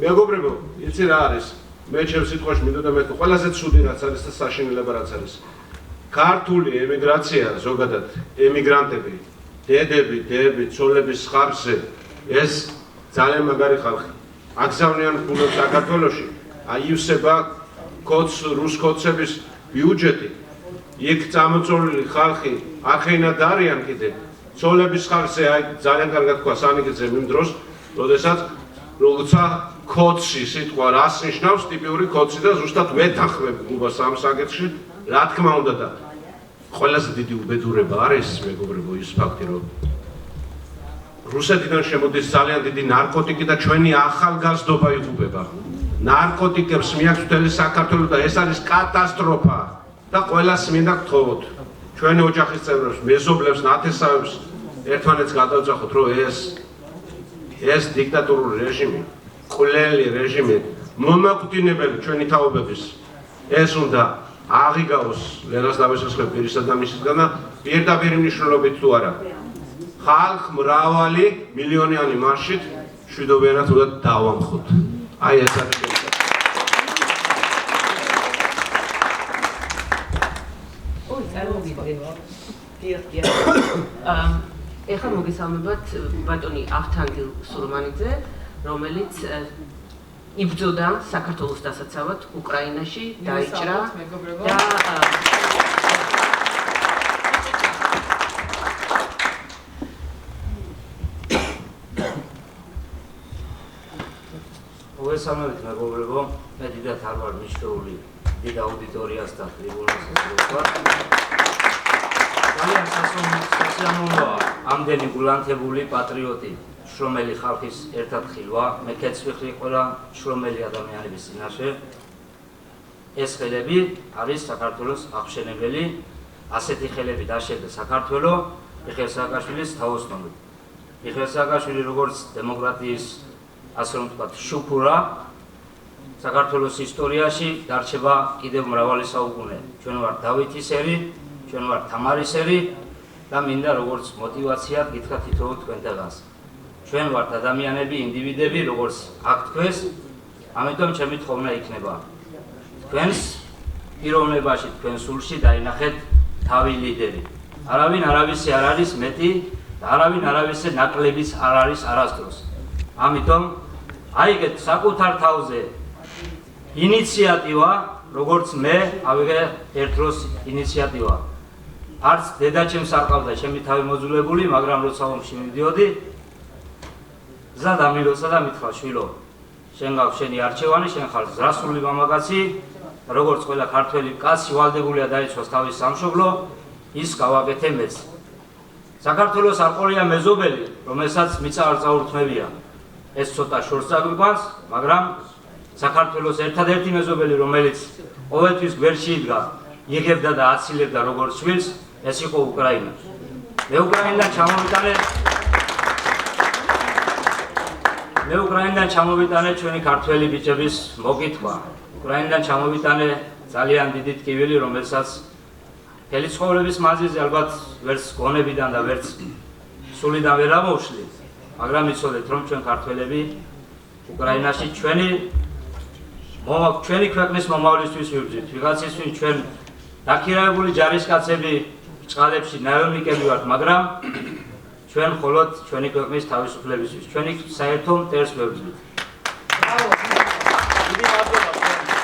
მეგობრებო, იცი რა არის? მე ჩემს სიტყვაში მინდოდა მე ყველაზე ცუდი რაც არის და საშინელება რაც არის. ქართული ემიგრაცია, ზოგადად ემიგრანტები, დედები, ცოლების ხარჯზე ეს ძალიან მაგარი ხალხი. აგზავნიან გულებს საქართველოში, აიუსება რუს კოცების ბიუჯეტი. იქ წამოწოლილი ხალხი ახენად არიან კიდე. ცოლების ხარჯზე აი ძალიან კარგად თქვა სანიკიძემ იმ დროს, როდესაც როცა კოცი სიტყვა რას ნიშნავს, ტიპიური კოცი და ზუსტად ვეთანხმებ გუბას ამ საკითხში, რა თქმა უნდა და ყველაზე დიდი უბედურება არის მეგობრებო ის ფაქტი, რომ რუსეთიდან შემოდის ძალიან დიდი ნარკოტიკი და ჩვენი ახალგაზრდობა იღუპება. ნარკოტიკებს მიაქვს მთელი საქართველო და ეს არის კატასტროფა და ყველას მინდა გთხოვოთ. ჩვენი ოჯახის წევრებს, მეზობლებს, ნათესავებს ერთმანეთს გადავწახოთ, რომ ეს დიქტატურული რეჟიმი, ყვლელი რეჟიმი, მომაკვდინებელი ჩვენი თაობების ეს უნდა აღიგავოს ლენას დავესახებ პირისა და მისისგან და პირდაპირ მნიშვნელობით თუ არა. ხალხ მრავალი მილიონიანი მარშით შვიდობიანად უნდა დავამხოთ. აი ეს არის ეხლა მოგესალმებათ ბატონი ავთანდილ სურმანიძე, რომელიც იბრძოდა საქართველოს დასაცავად უკრაინაში, დაიჭრა და მოგესალმებით მეგობრებო, მე დიდად არ ვარ მიშვეული დიდ აუდიტორიას და ტრიბუნას ვსწავლობ. ძალიან სასიამოვნოა ამდენი გულანთებული პატრიოტი, შრომელი ხალხის ერთად ხილვა, მე კეთს ვიხრი ყველა შრომელი ადამიანების წინაშე. ეს ხელები არის საქართველოს აღმშენებელი, ასეთი ხელები დაშერდა საქართველო მიხეილ სააკაშვილის თაოსნობით. მიხეილ სააკაშვილი როგორც დემოკრატიის ასე რომ ვთქვათ, შუქურა საქართველოს ისტორიაში დარჩება კიდევ მრავალი საუკუნე. ჩვენ ვართ დავითის ერი, ჩვენ ვართ თამარის ერი და მინდა როგორც мотивაციად გითხრათ თითოეულ თქვენთანაც. ჩვენ ვართ ადამიანები, ინდივიდები, როგორც აქ თქვენს, ამიტომ ჩემი თხოვნა იქნება. თქვენს პიროვნებაში, თქვენ სულში დაინახეთ თავი ლიდერი. არავინ არავისი არ არის მეტი და არავინ არავისი ნაკლებიც არ არის არასდროს. ამიტომ აიგეთ საკუთარ თავზე ინიციატივა, როგორც მე ავიღე ერთ დროს ინიციატივა. არც დედაჩემს არ ყავდა ჩემი თავი მოძულებული, მაგრამ როცა ომში მივდიოდი, გზა დამილოცა და მითხრა, შვილო, შენ გაქვს შენი არჩევანი, შენ ხარ ზრასული მამაკაცი, როგორც ყველა ქართველი კაცი ვალდებულია დაიცვას თავის სამშობლო, ის გავაკეთე მეც. საქართველოს არ ყოლია მეზობელი, რომელსაც მიწა არ წაურთმევია. ეს ცოტა შორს წაგვიყვანს, მაგრამ საქართველოს ერთადერთი მეზობელი, რომელიც ყოველთვის გვერდში იდგა, იღებდა და აცილებდა როგორც შვილს, ეს იყო უკრაინა. მე უკრაინიდან ჩამოვიტანე ჩვენი ქართველი ბიჭების მოკითხვა. უკრაინიდან ჩამოვიტანე ძალიან დიდი ტკივილი, რომელსაც მთელი ცხოვრების მანძილზე ალბათ ვერც გონებიდან და ვერც სულიდან ვერ ამოვშლი. მაგრამ იცოდეთ, რომ ჩვენ ქართველები უკრაინაში ჩვენი ქვეყნის მომავლისთვის ვიბრძვით. ვიღაცისთვის ჩვენ დაქირავებული ჯარისკაცები ბრჭყალებში ნაეულნიკები ვართ, მაგრამ ჩვენ მხოლოდ ჩვენი ქვეყნის თავისუფლებისთვის, ჩვენი საერთო მტერს ვებრძვით. დიდი მადლობა.